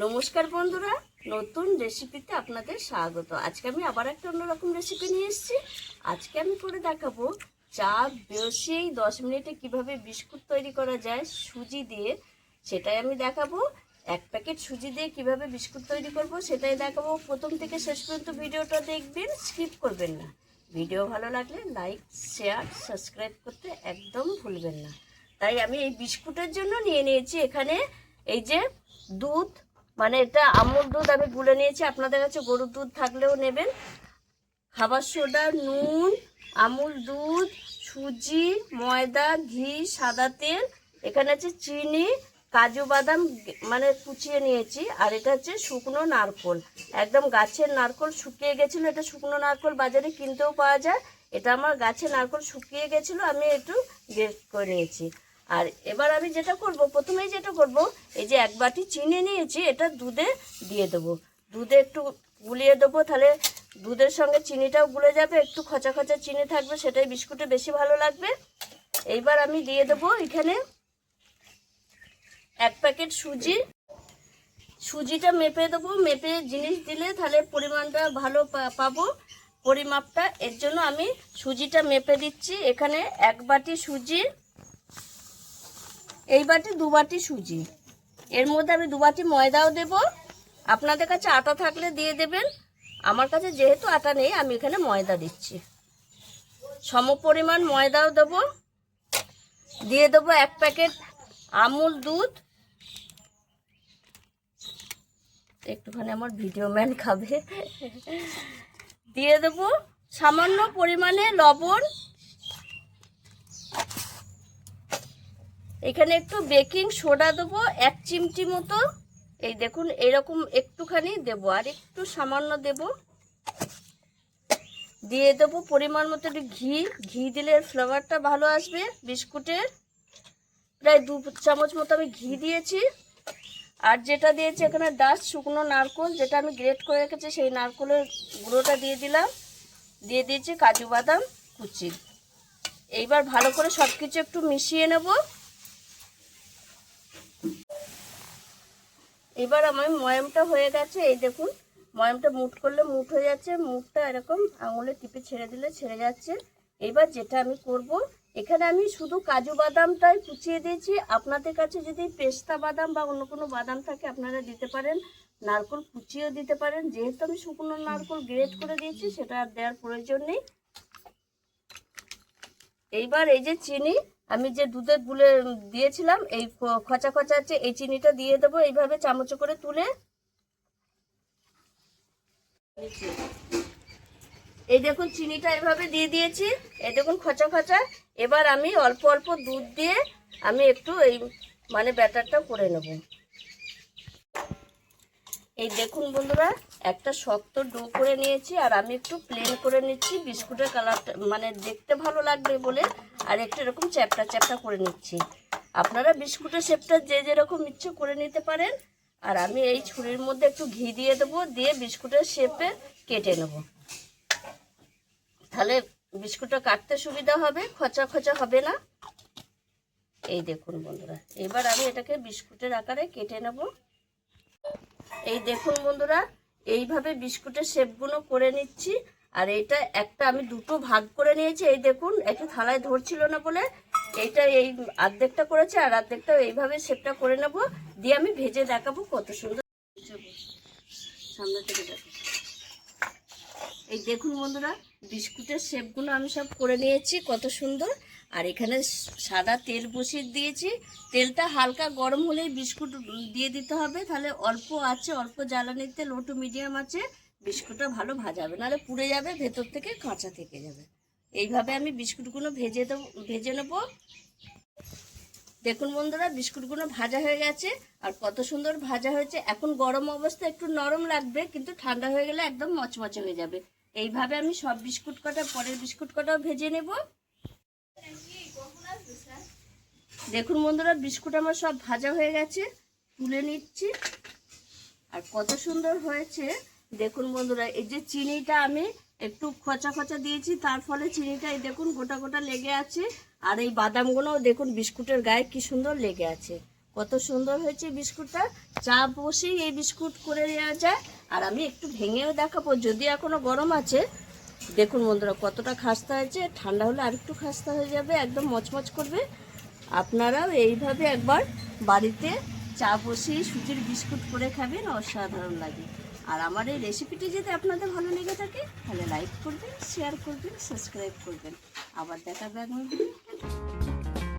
নমস্কার বন্ধুরা, নতুন রেসিপিতে আপনাদের স্বাগত। আজকে আমি আবার একটা অন্যরকম রেসিপি নিয়ে এসেছি। আজকে আমি করে দেখাবো চা বসিয়েই 10 মিনিটে কিভাবে বিস্কুট তৈরি করা যায় সুজি দিয়ে। সেটাই আমি দেখাবো। এক প্যাকেট সুজি দিয়ে কিভাবে বিস্কুট তৈরি করব সেটাই দেখাবো। প্রথম থেকে শেষ পর্যন্ত ভিডিওটা দেখবেন, স্কিপ করবেন না। ভিডিও ভালো লাগলে লাইক, শেয়ার, সাবস্ক্রাইব করতে একদম ভুলবেন না। তাই আমি এই বিস্কুটের জন্য নিয়ে নিয়েছি এখানে এই যে দুধ, মানে এটা আমুল দুধ আমি গুলে নিয়েছি। আপনাদের কাছে গরুর দুধ থাকলেও নেবেন। খাবার সোডা, নুন, আমুল দুধ, সুজি, ময়দা, ঘি, সাদা তেল, এখানে আছে চিনি, কাজু বাদাম মানে কুচিয়ে নিয়েছি। আর এটা হচ্ছে শুকনো নারকোল, একদম গাছের নারকোল শুকিয়ে গেছিলো। এটা শুকনো নারকোল বাজারে কিনতেও পাওয়া যায়। এটা আমার গাছের নারকোল শুকিয়ে গেছিলো, আমি একটু গ্রেট করে নিয়েছি। আর এবার আমি যেটা করব, প্রথমেই যেটা করব, এই যে এক বাটি চিনি নিয়েছি, এটা দুধে দিয়ে দেবো। দুধে একটু গুলিয়ে দেবো, তাহলে দুধের সঙ্গে চিনিটাও গুলে যাবে। একটু খচা খচা চিনি থাকবে, সেটাই বিস্কুটে বেশি ভালো লাগবে। এইবার আমি দিয়ে দেবো এখানে এক প্যাকেট সুজি। সুজিটা মেপে দেবো, মেপে জিনিস দিলে তাহলে পরিমাণটা ভালো পাবো, পরিমাপটা। এর জন্য আমি সুজিটা মেপে দিচ্ছি। এখানে এক বাটি সুজি, এই বাটি 2 বাটি সুজি। এর মধ্যে আমি 2 বাটি ময়দাও দেব। আপনাদের কাছে আটা থাকলে দিয়ে দেবেন। আমার কাছে যেহেতু আটা নেই, আমি এখানে ময়দা দিচ্ছি। সম পরিমাণ ময়দাও দেব। দিয়ে দেবো এক প্যাকেট আমুল দুধ। একটুখানি আমার ভিডিও ম্যান খাবে। দিয়ে দেবো সামান্য পরিমাণে লবণ। এখানে একটু বেকিং সোডা দেবো 1 চিমটি মতো। এই দেখুন এরকম একটুখানি দেব, আর একটু সামান্য দেব। দিয়ে দেবো পরিমাণ মতো একটু ঘি। ঘি দিলে ফ্লেভারটা ভালো আসবে বিস্কুটের। প্রায় 2 চামচ মতো আমি ঘি দিয়েছি। আর যেটা দিয়েছি এখানে ডাস্ট শুকনো নারকোল, যেটা আমি গ্রেট করে রেখেছি, সেই নারকোলের গুঁড়োটা দিয়ে দিলাম। দিয়ে দিয়েছি কাজু বাদাম কুচি। এইবার ভালো করে সব কিছু একটু মিশিয়ে নেব। এবার আমার ময়ামটা হয়ে গেছে। এই দেখুন ময়ামটা মুঠ করলে মুঠ হয়ে যাচ্ছে। মুঠটা এরকম আঙুলে টিপে ছেড়ে দিলে ছেড়ে যাচ্ছে। এবার যেটা আমি করব, এখানে আমি শুধু কাজু বাদামটাই কুচিয়ে দিয়েছি। আপনাদের কাছে যদি পেস্তা বাদাম বা অন্য কোনো বাদাম থাকে আপনারা দিতে পারেন, নারকোল কুচিয়েও দিতে পারেন। যেহেতু আমি শুকনো নারকোল গ্রেট করে দিয়েছি, সেটা আর দেওয়ার প্রয়োজন নেই। এইবার এই যে চিনি আমি যে দুধে গুলে দিয়েছিলাম, এই খচা খচা আছে, এই চিনিটা দিয়ে দেবো এইভাবে চামচে করে তুলে। এই দেখুন চিনিটা এভাবে দিয়ে দিয়েছি। এই দেখুন খচা খচা। এবার আমি অল্প অল্প দুধ দিয়ে আমি একটু এই মানে ব্যাটারটা করে নেব। এই দেখুন বন্ধুরা, একটা শক্ত ডো করে নিয়েছি, আর আমি একটু প্লেন করে নিচ্ছি বিস্কুটের কালারটা মানে দেখতে ভালো লাগবে বলে। আর একটু এরকম চ্যাপটা চ্যাপটা করে নিচ্ছি। আপনারা বিস্কুটের শেপটা যে যেরকম ইচ্ছে করে নিতে পারেন। আর আমি এই ছুরির মধ্যে একটু ঘি দিয়ে দেবো, দিয়ে বিস্কুটের শেপে কেটে নেব। তাহলে বিস্কুটটা কাটতে সুবিধা হবে, খচা খচা হবে না। এই দেখুন বন্ধুরা, এবার আমি এটাকে বিস্কুটের আকারে কেটে নেব। এই দেখুন বন্ধুরা, এইভাবে বিস্কুটের শেপগুলো করে নিচ্ছি। আর এটা একটা আমি দুটো ভাগ করে নিয়েছি। এই দেখুন একটু থালায় ধরছিল না বলে এইটা এই অর্ধেকটা করেছি, আর অর্ধেকটা এইভাবে শেপটা করে নেব। দিয়ে আমি ভেজে দেখাবো কত সুন্দর। সামনে থেকে দেখো। এই দেখুন বন্ধুরা, বিস্কুটের শেপগুলো আমি সব করে নিয়েছি, কত সুন্দর। আর এখানে সাদা তেল বসিয়ে দিয়েছি। তেলটা হালকা গরম হলেই বিস্কুট দিয়ে দিতে হবে। তাহলে অল্প আছে, অল্প জ্বালানিতে লো টু মিডিয়াম আছে বিস্কুটটা ভালো ভাজাবে, নাহলে পুড়ে যাবে, ভেতর থেকে কাঁচা থেকে যাবে। এইভাবে আমি বিস্কুটগুলো ভেজে নেব। দেখুন বন্ধুরা, বিস্কুটগুলো ভাজা হয়ে গেছে, আর কত সুন্দর ভাজা হয়েছে। এখন গরম অবস্থায় একটু নরম লাগবে, কিন্তু ঠান্ডা হয়ে গেলে একদম মচমচে হয়ে যাবে। এইভাবে আমি সব বিস্কুট কটা, পরের বিস্কুট কটাও ভেজে নেব। দেখুন বন্ধুরা, বিস্কুট আমার সব ভাজা হয়ে গেছে, তুলে নিচ্ছি। আর কত সুন্দর হয়েছে দেখুন বন্ধুরা। এই যে চিনিটা আমি একটু খচা খচা দিয়েছি, তার ফলে চিনিটা এই দেখুন গোটা গোটা লেগে আছে। আর এই বাদামগুলোও দেখুন বিস্কুটের গায়ে কি সুন্দর লেগে আছে। কত সুন্দর হয়েছে বিস্কুটটা। চা বসেই এই বিস্কুট করে নেওয়া যায়। আর আমি একটু ভেঙেও দেখাবো, যদি এখনো গরম আছে। দেখুন বন্ধুরা কতটা খাস্তা হয়েছে, ঠান্ডা হলে আরেকটু খাস্তা হয়ে যাবে, একদম মচমচ করবে। আপনারাও এইভাবে একবার বাড়িতে চা বসিয়ে সুজির বিস্কুট করে খাবেন, অসাধারণ লাগে। আর আমার এই রেসিপিটি যদি আপনাদের ভালো লেগে থাকে তাহলে লাইক করবেন, শেয়ার করবেন, সাবস্ক্রাইব করবেন। আবার দেখা হবে আগামী ভিডিওতে।